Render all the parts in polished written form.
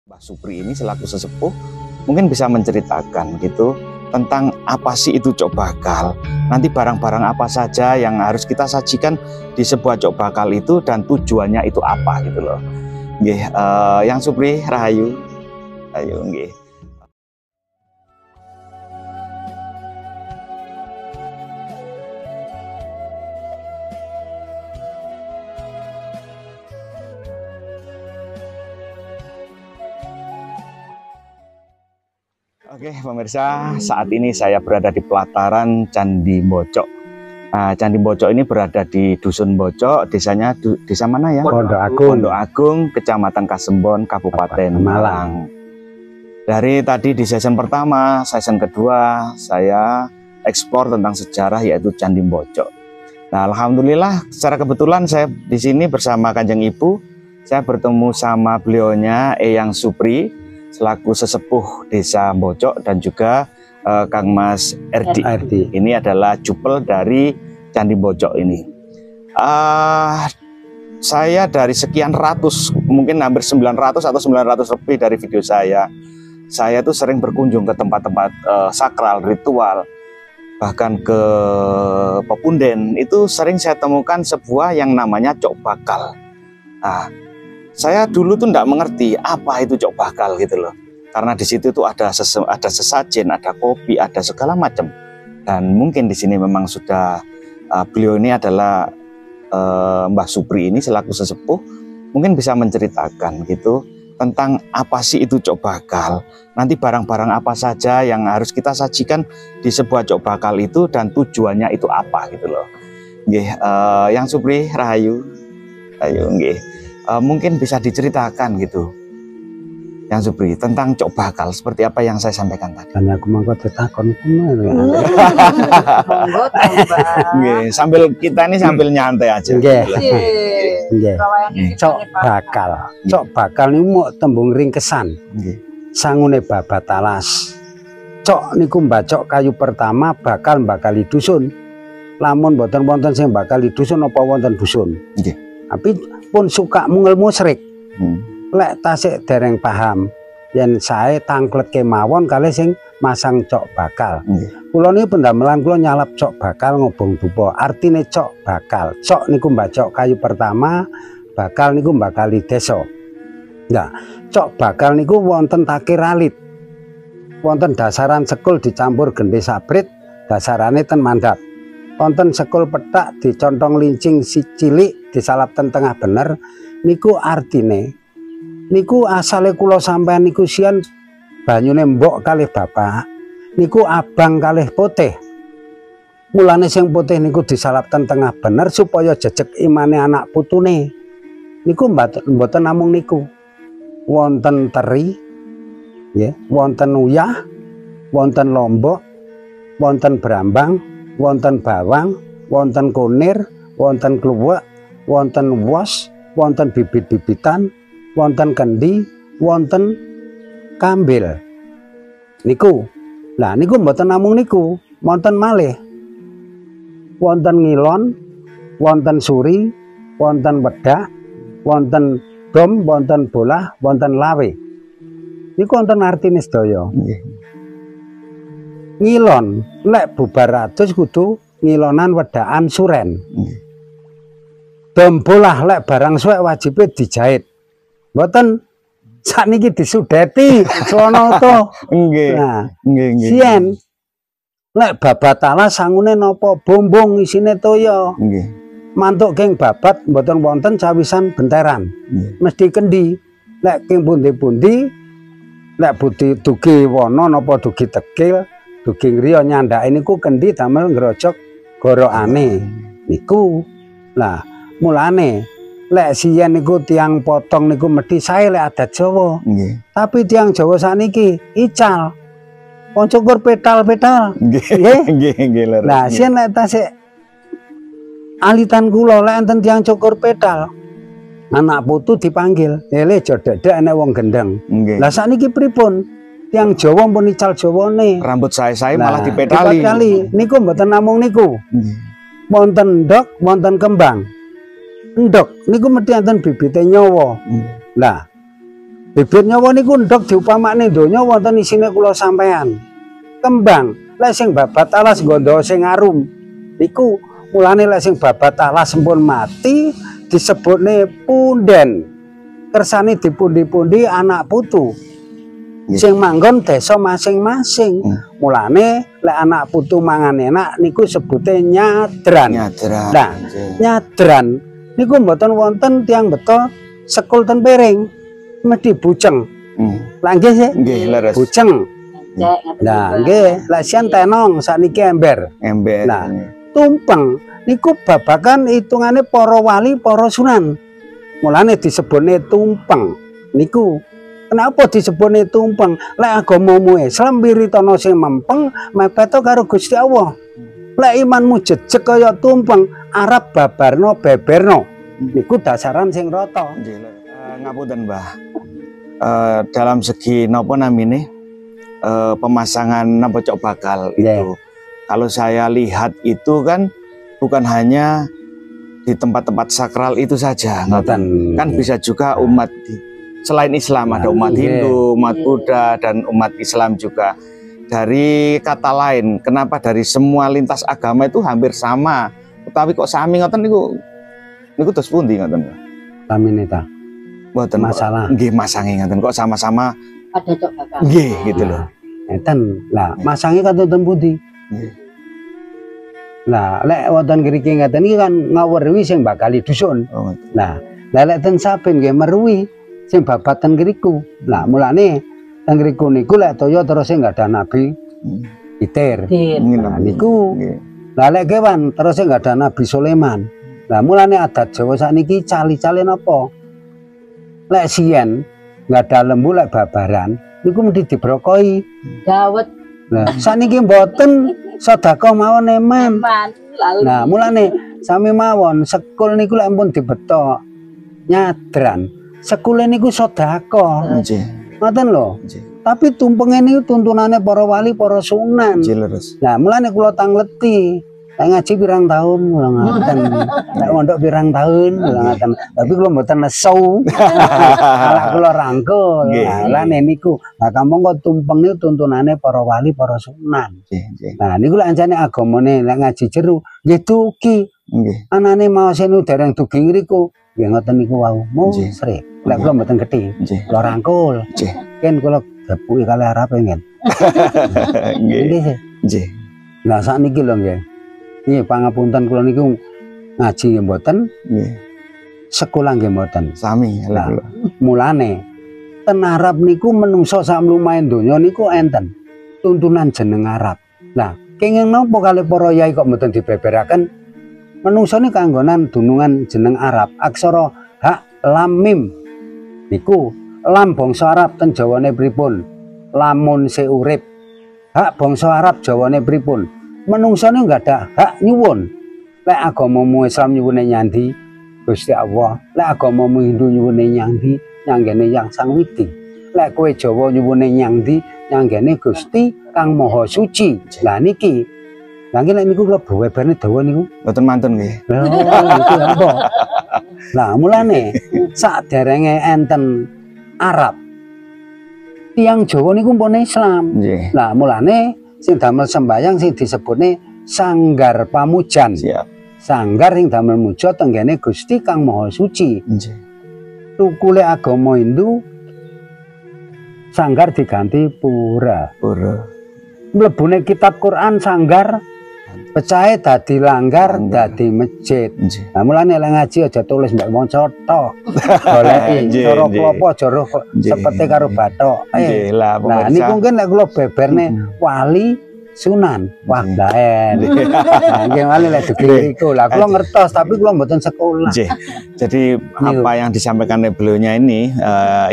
Mbah Supri ini selaku sesepuh mungkin bisa menceritakan gitu tentang apa sih itu cok bakal, nanti barang-barang apa saja yang harus kita sajikan di sebuah cok bakal itu dan tujuannya itu apa gitu loh. Nggih, yang Supri rahayu. Ayo nggih. Oke pemirsa, saat ini saya berada di pelataran Candi Mbocok. Nah, Candi Mbocok ini berada di Dusun Mbocok, desanya desa mana ya? Pondok Agung, Kecamatan Kasembon, Kabupaten Malang. Dari tadi di season pertama, season kedua saya eksplor tentang sejarah yaitu Candi Mbocok. Nah, alhamdulillah secara kebetulan saya di sini bersama Kanjeng Ibu. Saya bertemu sama beliaunya Eyang Supri selaku sesepuh desa Mbocok dan juga Kang Mas Erdi. Ini adalah jupel dari Candi Mbocok ini. Saya dari sekian ratus, mungkin hampir 900 atau 900 lebih dari video saya tuh sering berkunjung ke tempat-tempat sakral, ritual, bahkan ke pepunden. Itu sering saya temukan sebuah yang namanya cok bakal. Nah, saya dulu tuh nggak mengerti apa itu cok bakal gitu loh, karena di situ tuh ada sesajen, ada kopi, ada segala macam. Dan mungkin di sini memang sudah beliau ini adalah Mbah Supri ini selaku sesepuh mungkin bisa menceritakan gitu tentang apa sih itu cok bakal, nanti barang-barang apa saja yang harus kita sajikan di sebuah cok bakal itu dan tujuannya itu apa gitu loh. Nggih, yang Supri rahayu. Ayo nggih. Mungkin bisa diceritakan gitu yang Supri tentang cok bakal seperti apa yang saya sampaikan tadi. Dan aku mau tetakon sambil kita ini sambil nyantai aja. Cok bakal. Cok bakal ini mau tembung ringkesan. Sangune babat alas. Cok niku mbacok kayu pertama bakal bakali dusun. Lamun boten wonten sing bakali dusun apa wonten dusun. Tapi pun suka ngelmu serik. Lek tasik dereng paham yen sae tangklet kemawon kalih sing masang cok bakal. Kula niki pendamelan kula nyalap cok bakal ngobong dupa. Artine cok bakal. Cok niku mbacok kayu pertama, bakal niku bakali desa. Nah, cok bakal niku wonten takir alit. Wonten dasaran sekul dicampur gendhe sabrit, dasarane ten mandap. Wonten sekul petak dicontong lincing si cilik disalap ten tengah bener. Niku artine niku asale kula sampean niku sian banyune mbok kalih bapak niku abang kalih putih. Mulane sing putih niku disalap ten tengah bener supaya jejeg imane anak putune. Niku mboten namung niku. Wonten teri nggih, wonten uyah, wonten lombok, wonten brambang, wonten bawang, wonten kunir, wonten kluwek, wonten wos, wonten bibit-bibitan, wonten kendi, wonten kambil. Niku. Lah niku mboten namung niku, wonten malih. Wonten ngilon, wonten suri, wonten wedak, wonten dom, wonten bolah, wonten lawe. Niku wonten artine sedaya. Ngilon lek bubar adus kudu ngilonan wedakan suren. Dom bolah lek barang suwek wajibe dijahit. Mboten sakniki disudeti celana to. Nggih. Nah, nggih. Sien lek babat alas sangune napa bombong isine toya. Nggih. Mantuk king babat mboten wonten cawisan benteran. Mesti kendi. Lek king pundi-pundi lek budi dugi wana napa dugi tegil, dugi griya nyandake niku kendi damel ngrojok gorokane. Niku. Lah, mulane lek siyen niku tiang potong niku mesti sae lek adat Jawa. Tapi tiang Jawa sakniki ical. Wong cukur petal-petal. Nggih. Lah siyen lek tasik alitan kula lek enten tiang cukur petal. Anak putu dipanggil, "Lele jodedek enek wong gendeng." Lah sakniki pripun? Tiang Jawa pun ical Jawane. Rambut sae-sae malah dipetali. Niku mboten namung niku. Wonten ndok, wonten kembang. Ndok niku mesti enten bibite nyawa. Lah Bibit nyawa niku ndok diupamakne donya wonten isine kula sampean. Kembang lek sing babat alas nggondo sing arum niku mulane lek sing babat alas sampun mati disebutne punden. Kersane dipundi-pundi anak putu. Sing manggon desa masing-masing. Mulane lek anak putu mangan enak niku sebute nyadran. Nah, nyadran niku mboten wonten tiyang beto sekul ten piring. Mesti buceng. Lah nggih sih? Nggih, leres. Buceng. Nah, nggih, lek sian tenong sakniki ember. Ember. Nah, tumpeng niku babakan hitungane para wali, para sunan. Mulane disebutne tumpeng. Niku kenapa disebutne tumpeng? Lek agamamu Islam wiritana sing mempeng mepet karo Gusti Allah. Lek imanmu jejeg kaya tumpeng, Arab babarno beberno. Niku dasaran sing rata. Ngapunten, Mbah. Dalam segi napa namine pemasangan napa cok bakal itu. Kalau saya lihat itu kan bukan hanya di tempat-tempat sakral itu saja, kan bisa juga umat selain Islam, ada umat Hindu, umat Buddha, dan umat Islam juga. Dari kata lain, kenapa dari semua lintas agama itu hampir sama, tapi kok sami ngoten niku terus pundi ngoten, Pak? Sami nita. Mboten masalah. Nggih, masange ngoten kok sama-sama ada cok bakal. Nggih, gitu loh. Ngeten. Lah, masange katenten pundi? Nggih. Nah, lek wonten ngriki ngeten iki kan ngawerwi sing bakali dusun. Oh, nah, lek ten saben nggih merwi sing babaten ngriku. Lah, mulane teng ngriku niku lek toya terus sing enggak ada nabi Itir. Nah, niku. Lah lek kewan terus sing enggak ada Nabi Sulaiman. Lah mulane adat Jawa sakniki cali-cali napa? Lek sien enggak ada lembu lek babaran niku mesti dibrokoi. Dawet. Lah sakniki mboten sedekah mawon eman. Nah, mulane sami mawon sekul niku lek ampun dibeto nyadran. Sekule niku sedekah. Nggih. Ngoten lho. Tapi tumpenge niku tuntunane para wali, para sunan. Nah, mulane kula tangleti. Saya ngaji pirang tahun kula ngaten. Nek mondok pirang tahun kula ngaten. Tapi kula mboten nesu. Malah kula rangkul. Lah niku, nah kampung kok tumpeng niku tuntunane para wali, para sunan. Nah, niku lek ancane agamane lek ngaji jero nggih dugi. Nggih. Anane maos niku dereng dugi ngriku. Nggih ngoten niku wau. Musrik. Lek kula mboten gedhi. Kula rangkul. Ken kula gapuki kali arep ngen. Nggih. Nggih. Lah sakniki lho nggih. Nggih pangapunten kula niku ngaji nggih mboten. Nggih. Sekolah nggih mboten. Sami lah. Mulane ten Arab niku menungso sak mlumahe donya niku enten tuntunan jeneng Arab. Lah, kenging napa kali para yai kok mboten dibeberaken? Menungso niku kanggonan dunungan jeneng Arab, aksara ha lam mim. Niku lam bangsa Arab ten jawane pripun? Lamun seurip. Hak bangsa Arab jawane pripun? Menungso niku enggak ada hak nyuwun. Lek agamamu Islam nyuwune nyandi Gusti Allah, lek agamamu Hindu nyuwune nyandi nyanggene Yang Sang Widi. Lek kowe Jawa nyuwune nyandi nyanggene Gusti Kang Maha Suci. Lah niki. Lah niki lek niku kula beberne dawa niku. Mboten mantun nggih. Lah niku apa? Lah mulane saderenge enten Arab. Tiyang Jawa niku mpun Islam. Lah mulane sing damel sembayang sing disebutne sanggar pamujan. Sanggar sing damel muja tenggene Gusti Kang Maha Suci. Tukule agama Hindu sanggar diganti pura. Mlebune kitab Quran sanggar pecahe dadi langgar dadi masjid. Nah mulane lek ngaji aja tulis mbak maca tok. Goleki cara klopo jero sepete karo bathok. Nah niku mungkin lek kula beberne wali sunan. Wah daen. Nggih wali lek dikiku. Lah kula ngertos tapi kula mboten sekolah. Jadi apa yang disampaikan oleh beliaunya ini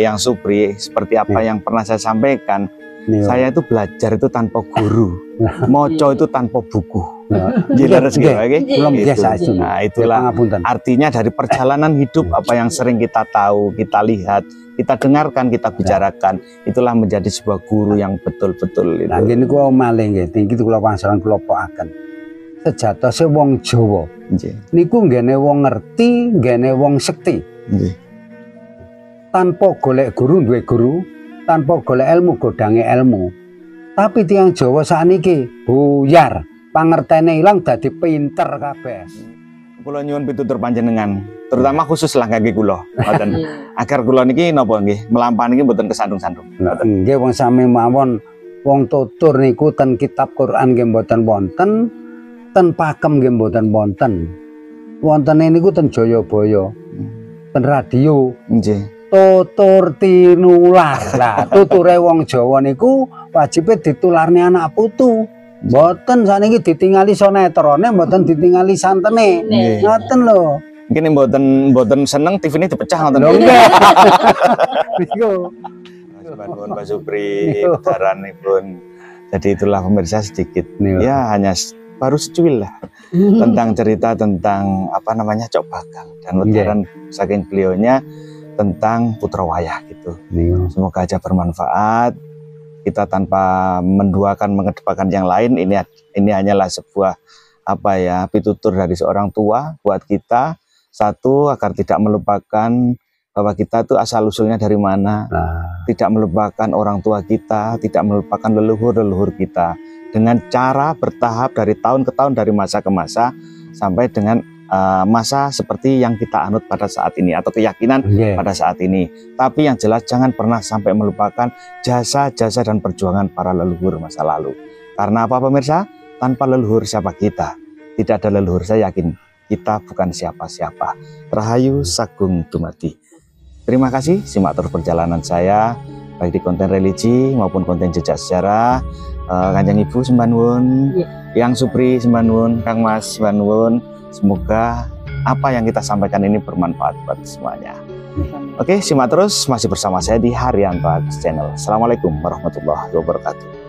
yang Supri seperti apa yang pernah saya sampaikan. Saya itu belajar itu tanpa guru, moco itu tanpa buku. Nah itulah artinya dari perjalanan hidup apa yang sering kita tahu, kita lihat, kita dengarkan, kita bicarakan, itulah menjadi sebuah guru yang betul-betul itu. Nah gini gua maling ya, tinggi itu kula wangsalan kula poaken. Sejatosnya wong Jawa, niku nggene wong ngerti, nggene wong sekti. tanpa golek guru duwe guru, tanpa golek ilmu godange ilmu. Tapi tiang Jawa sakniki buyar, pangertene ilang dadi pinter kabeh. Kula nyuwun pitutur panjenengan, terutama khusus lah kangge kula, ngoten. Agar kula niki napa nggih, melampahi niki mboten kesandung-sandung. Nggih wong sami mawon, wong tutur niku ten kitab Quran nggih mboten wonten, ten pakem nggih mboten wonten. Wontene niku ten Jayabaya, ten radio. Nggih. Tutur tinular. Lah, tuture wong Jawa niku wajibe ditularne anak putu. Mboten saniki ditingali sonetrone, mboten ditingali santene. Ngoten lho. Mungkin mboten seneng TV ini dipecah ngoten. Lho nggih. Niku. Nuwun Pak Supri, daranipun. Jadi itulah pemirsa sedikit. Ya hanya baru secuil lah tentang cerita tentang apa namanya Cok Bakal dan wedaran saking beliaunya tentang Putra Wayah gitu. Semoga aja bermanfaat. Kita tanpa menduakan mengedepankan yang lain, ini hanyalah sebuah apa ya pitutur dari seorang tua buat kita. Satu, agar tidak melupakan bahwa kita tuh asal usulnya dari mana, tidak melupakan orang tua kita, tidak melupakan leluhur kita, dengan cara bertahap dari tahun ke tahun, dari masa ke masa sampai dengan masa seperti yang kita anut pada saat ini atau keyakinan pada saat ini. Tapi yang jelas jangan pernah sampai melupakan jasa-jasa dan perjuangan para leluhur masa lalu. Karena apa pemirsa? Tanpa leluhur siapa kita? Tidak ada leluhur, saya yakin kita bukan siapa-siapa. Rahayu Sagung Dumadi. Terima kasih, simak terus perjalanan saya baik di konten religi maupun konten jejak sejarah. Kanjeng Ibu sembah nuwun, Yang Supri sembah nuwun, Kang Mas sembah nuwun. Semoga apa yang kita sampaikan ini bermanfaat buat semuanya. Oke, simak terus masih bersama saya di Haryanto Agus Channel. Assalamualaikum warahmatullahi wabarakatuh.